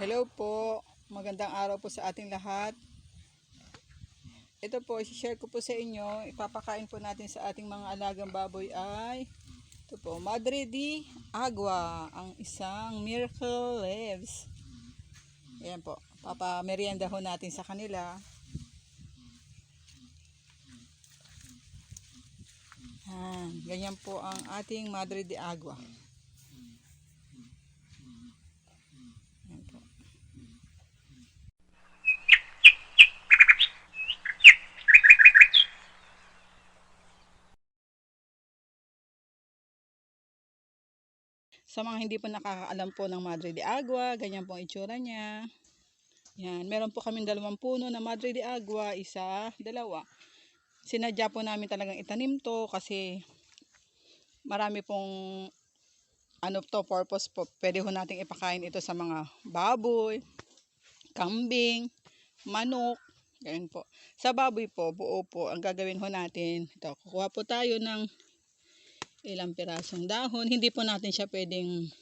Hello po, magandang araw po sa ating lahat. Ito po, i-share ko po sa inyo, ipapakain po natin sa ating mga alagang baboy ay ito po, Madre de Agua, ang isang miracle leaves. Ayan po, papamerienda ho natin sa kanila. Ganyan po ang ating Madre de Agua. Ayan po. Sa mga hindi po nakakaalam po ng Madre de Agua, ganyan po ang itsura niya. Yan, meron po kaming 2 puno na Madre de Agua, isa, dalawa. Sinadya po namin talagang itanim to kasi marami pong purpose po. Pwede ho nating ipakain ito sa mga baboy, kambing, manok, ganyan po. Sa baboy po, buo po, ang gagawin ho natin, ito, kukuha po tayo ng ilang pirasong dahon. Hindi po natin siya pwedeng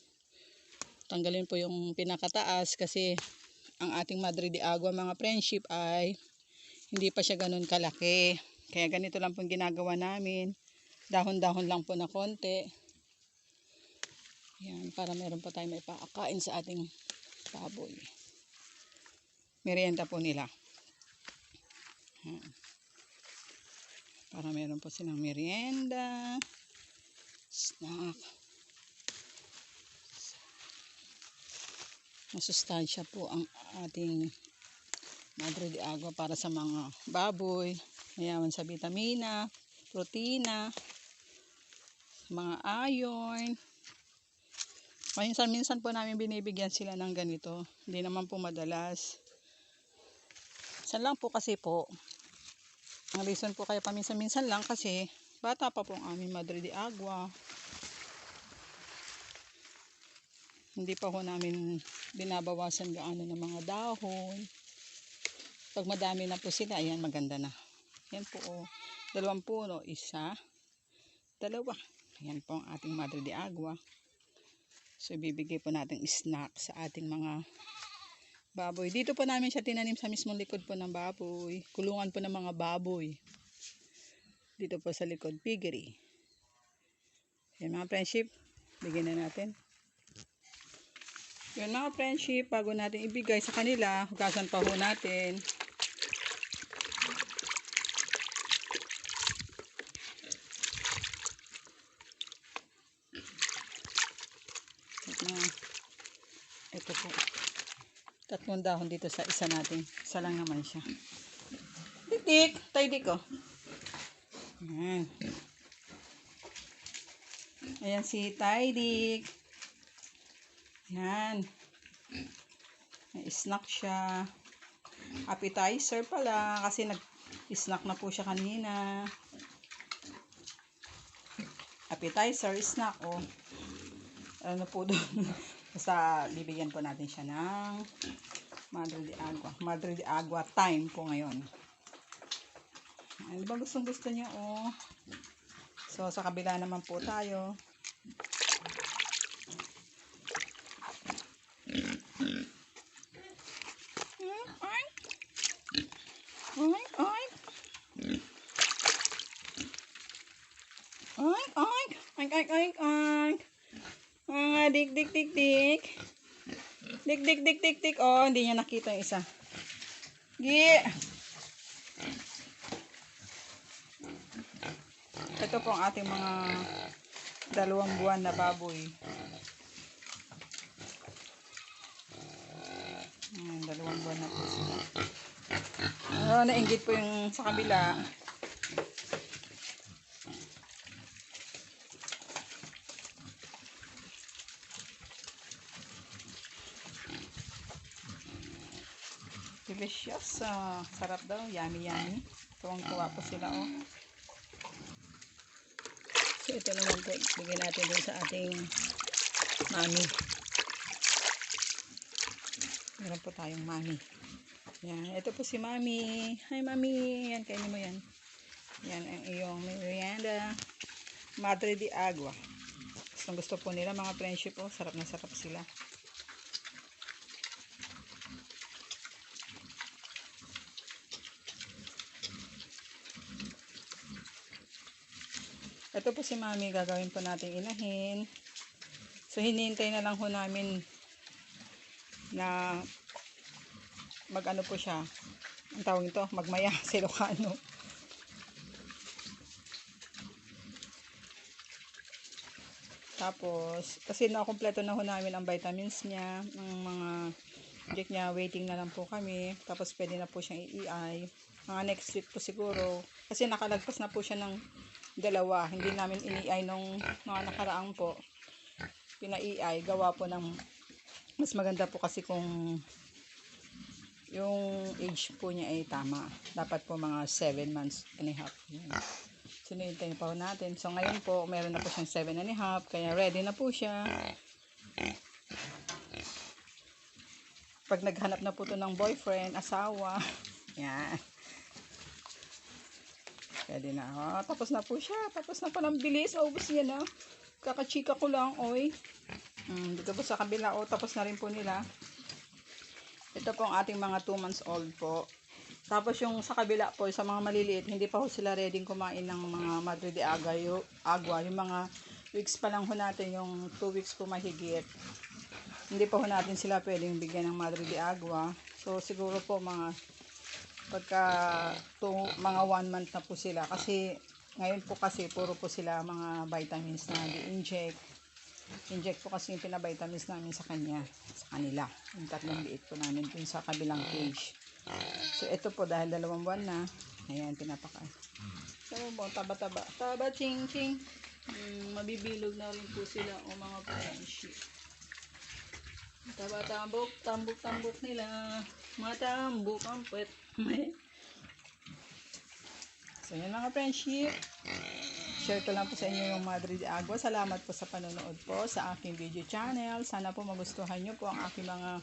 tanggalin po yung pinakataas kasi ang ating Madre de Agua mga friendship ay hindi pa siya ganun kalaki. Kaya ganito lang pong ginagawa namin. Dahon-dahon lang po na konti. Yan, para meron pa tayong maipakain sa ating baboy. Merienda po nila. Yan. Para meron po silang merienda. Snack. Masustansya po ang ating Madre de Agua para sa mga baboy. Mayaman sa vitamina, protina, mga iron. Minsan po namin binibigyan sila ng ganito. Hindi naman po madalas. Minsan lang po kasi po. Ang reason po kaya paminsan-minsan lang kasi bata pa po ang aming Madre de Agua. Hindi pa ho namin binabawasan gaano ng mga dahon. Pag madami na po sila, ayan, maganda na. Yan po, 2 puno, isa, dalawa. Ayan po ang ating Madre de Agua. So, ibibigay po natin snack sa ating mga baboy. Dito po namin siya tinanim sa mismong likod po ng baboy. Kulungan po ng mga baboy. Dito po sa likod, piggery. Ayan mga friendship, bigyan na natin. Yun mga friendship, bago natin ibigay sa kanila, hugasan pa ho natin. Ito po. 3 dahon dito sa isa natin. Isa lang naman siya. Dik-dik! Tay-dik oh. Ayan. Ayan si Tay-dik. Ayan. May snack siya. Appetizer pala. Kasi nag-snack na po siya kanina. Appetizer, snack oh. Ano po doon? Basta bibigyan po natin siya ng Madre de Agua. Madre de Agua time po ngayon. Ano ba gustong gusto niya oh. So sa kabila naman po tayo. Dik dik dik dik. Dik dik dik dik dik. Oh, hindi niya nakita yung isa. Gi. Ito po ang ating mga 2 buwan na baboy. 2 buwan na po sila. Nainggit po yung sa kabila. Delicious. Sarap daw. Yummy yummy. Tuwang-tuwa po sila oh. So ito naman po. Bigyan natin din sa ating mami. Meron po tayong mami. Yan. Ito po si mami. Hi mami. Yan. Kainin mo yan. Yan ang iyong merienda. Madre de Agua. Gusto po nila mga friendship oh. Sarap na sarap sila. Ito po si Mami, gagawin po natin inahin. So, hinihintay na lang ho namin na mag-ano po siya. Ang tawag ito, magmaya sa Ilocano. Tapos, kasi nakompleto na ho namin ang vitamins niya, ang mga inject niya, waiting na lang po kami. Tapos, pwede na po siyang i-EI. Mga next week po siguro. Kasi nakalagpas na po siya ng 2. Hindi namin ini-EI nung mga nakaraang po. Pina-EI, gawa po ng mas maganda po kasi kung yung age po niya ay tama. Dapat po mga 7 months and a half. Sinintay pa po natin. So, ngayon po, meron na po siyang 7 and a half. Kaya, ready na po siya. Pag naghanap na po ito ng boyfriend, asawa. Yan. Pwede na. Oh, tapos na po siya. Tapos na po ng bilis. Ubus niya na. Kakachika ko lang, oy. Dito po sa kabila. Oh, tapos na rin po nila. Ito po ang ating mga 2 months old po. Tapos yung sa kabila po, sa mga maliliit, hindi pa ho sila ready kumain ng mga Madre de Agua. Yung mga weeks pa lang ho natin, yung 2 weeks po mahigit. Hindi pa ho natin sila pwedeng bigyan ng Madre de Agua. So siguro po pagka mga 1 month na po sila. Kasi ngayon po kasi puro po sila mga vitamins na i-inject. Inject po kasi yung pinavitamins namin sa kanila. Yung 3 liit po namin dun sa kabilang cage. So, ito po, dahil 2 buwan na, ayan, pinapakain. So, taba-taba. Taba, ching-ching. Mabibilog na rin po sila o mga friendship. Taba-tambok, tambok-tambok nila. Mga tambok, ang puwet. So, yan mga friendship. Share ko lang po sa inyo yung Madre de Agua. Salamat po sa panonood po sa aking video channel. Sana po magustuhan nyo po ang aking mga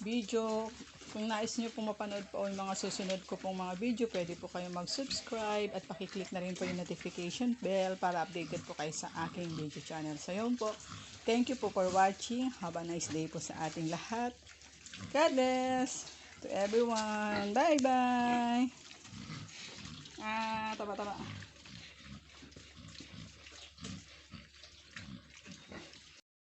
video. Kung nais nyo pong mapanood po yung mga susunod ko pong mga video, pwede po kayo mag-subscribe at pakiclick na rin po yung notification bell para updated po kayo sa aking video channel. So yun po, thank you po for watching. Have a nice day po sa ating lahat. God bless to everyone. Bye-bye. Taba-taba.